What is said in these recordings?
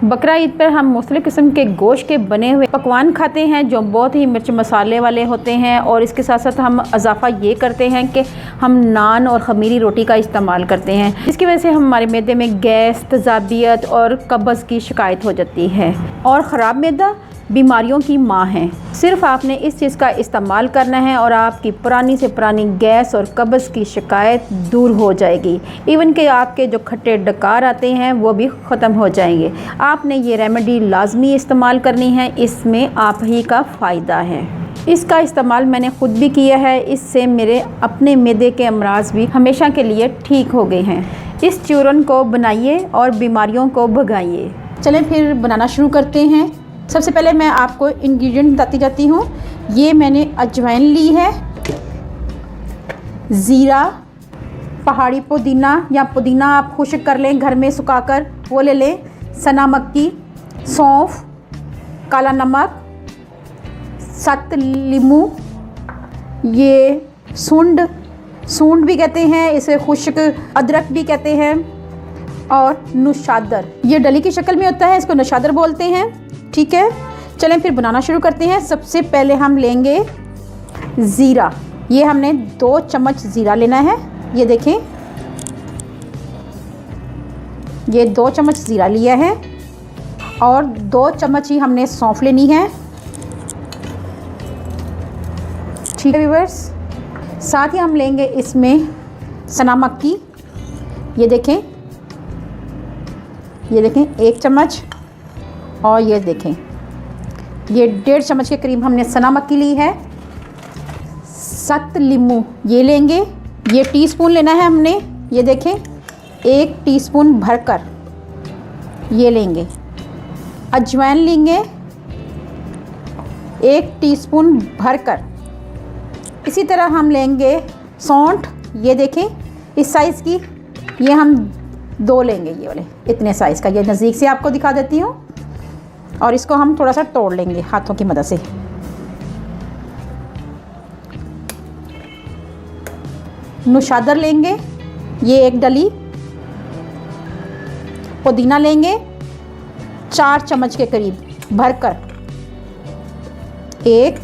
बकरा ईद पर हम मुख्तलिफ़ किस्म के गोश्त के बने हुए पकवान खाते हैं जो बहुत ही मिर्च मसाले वाले होते हैं, और इसके साथ साथ हम इजाफ़ा ये करते हैं कि हम नान और ख़मीरी रोटी का इस्तेमाल करते हैं, जिसकी वजह से हमारे मैदे में गैस, तेज़ाबियत और कब्ज़ की शिकायत हो जाती है। और ख़राब मैदा बीमारियों की माँ है। सिर्फ आपने इस चीज़ का इस्तेमाल करना है और आपकी पुरानी से पुरानी गैस और कब्ज़ की शिकायत दूर हो जाएगी। इवन कि आपके जो खट्टे डकार आते हैं वो भी ख़त्म हो जाएंगे। आपने ये रेमेडी लाजमी इस्तेमाल करनी है, इसमें आप ही का फ़ायदा है। इसका इस्तेमाल मैंने ख़ुद भी किया है, इससे मेरे अपने मैदे के अमराज भी हमेशा के लिए ठीक हो गए हैं। इस चूरन को बनाइए और बीमारियों को भगाइए। चलें फिर बनाना शुरू करते हैं। सबसे पहले मैं आपको इंग्रेडिएंट बताती जाती हूँ। ये मैंने अजवाइन ली है, ज़ीरा, पहाड़ी पुदीना या पुदीना आप खुश्क कर लें घर में सुखाकर, वो ले लें, सना मक्की, सौंफ, काला नमक, 7 लीमू, ये सूंड भी कहते हैं इसे, खुश्क अदरक भी कहते हैं, और नुशादर, ये डली की शक्ल में होता है, इसको नुशादर बोलते हैं। ठीक है, चलें फिर बनाना शुरू करते हैं। सबसे पहले हम लेंगे ज़ीरा। ये हमने 2 चम्मच ज़ीरा लेना है। ये देखें, ये 2 चम्मच ज़ीरा लिया है, और 2 चम्मच ही हमने सौंफ लेनी है। ठीक है व्यूअर्स, साथ ही हम लेंगे इसमें सना मक्की। ये देखें 1 चम्मच, और ये देखें ये 1.5 चम्मच के करीब हमने सना मक्की ली है। 7 लीमू ये लेंगे, ये टीस्पून लेना है हमने। ये देखें 1 टीस्पून भरकर ये लेंगे। अजवाइन लेंगे 1 टीस्पून भरकर। इसी तरह हम लेंगे सौंठ, ये देखें इस साइज़ की, ये हम 2 लेंगे, ये वाले इतने साइज़ का। ये नज़दीक से आपको दिखा देती हूँ, और इसको हम थोड़ा सा तोड़ लेंगे हाथों की मदद से। नुशादर लेंगे, ये 1 डली। पुदीना लेंगे 4 चम्मच के करीब भरकर, 1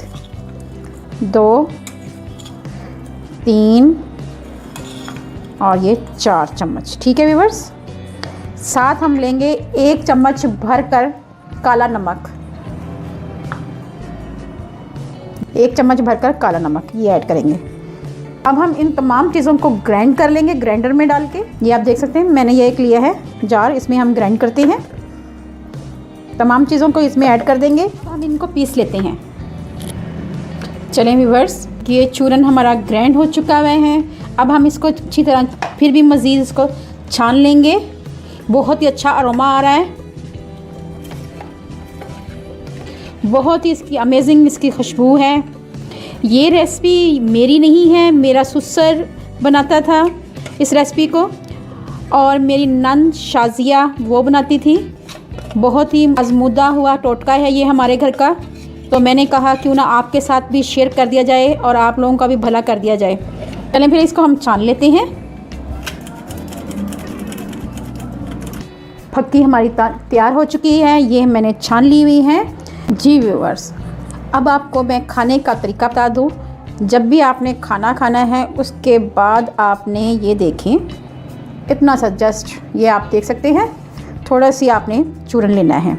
2 3 और ये 4 चम्मच। ठीक है व्यूअर्स, साथ हम लेंगे 1 चम्मच भरकर काला नमक, 1 चम्मच भरकर काला नमक ये ऐड करेंगे। अब हम इन तमाम चीज़ों को ग्राइंड कर लेंगे ग्राइंडर में डाल के। ये आप देख सकते हैं मैंने ये एक लिया है जार, इसमें हम ग्राइंड करते हैं। तमाम चीज़ों को इसमें ऐड कर देंगे, तो हम इनको पीस लेते हैं। चलें व्यूअर्स, ये चूरन हमारा ग्राइंड हो चुका हुआ है। अब हम इसको अच्छी तरह फिर भी मज़ीद इसको छान लेंगे। बहुत ही अच्छा अरोमा आ रहा है, बहुत ही इसकी अमेजिंग इसकी खुशबू है। ये रेसिपी मेरी नहीं है, मेरा ससुर बनाता था इस रेसिपी को, और मेरी नंद शाजिया वो बनाती थी। बहुत ही आजमूदा हुआ टोटका है ये हमारे घर का, तो मैंने कहा क्यों ना आपके साथ भी शेयर कर दिया जाए और आप लोगों का भी भला कर दिया जाए। चलें फिर इसको हम छान लेते हैं। फक्की हमारी तैयार हो चुकी है, ये मैंने छान ली हुई है। जी व्यूअर्स, अब आपको मैं खाने का तरीका बता दूं। जब भी आपने खाना खाना है उसके बाद आपने ये देखें इतना सा जस्ट, ये आप देख सकते हैं, थोड़ा सी आपने चूरन लेना है।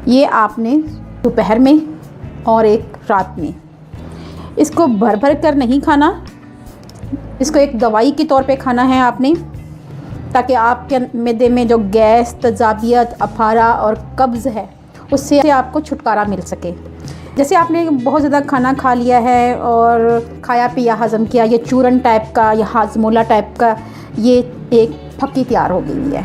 ये आपने दोपहर में और एक रात में, इसको भर भर कर नहीं खाना, इसको एक दवाई के तौर पे खाना है आपने, ताकि आपके मैदे में जो गैस, तेज़ाबियत, अफारा और कब्ज़ है उससे आपको छुटकारा मिल सके। जैसे आपने बहुत ज़्यादा खाना खा लिया है और खाया पिया हज़म किया, ये चूरन टाइप का या हाजमोला टाइप का ये एक फक्की तैयार हो गई है।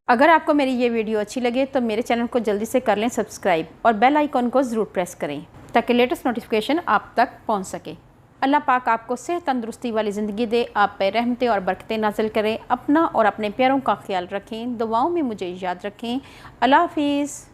अगर आपको मेरी ये वीडियो अच्छी लगे तो मेरे चैनल को जल्दी से कर लें सब्सक्राइब, और बेल आइकॉन को ज़रूर प्रेस करें ताकि लेटेस्ट नोटिफिकेशन आप तक पहुँच सके। अल्लाह पाक आपको सेहत तंदुरुस्ती वाली ज़िंदगी दे, आप पे रहमतें और बरकतें नाज़िल करें। अपना और अपने प्यारों का ख्याल रखें, दुआओं में मुझे याद रखें। अल्लाह हाफ़िज़।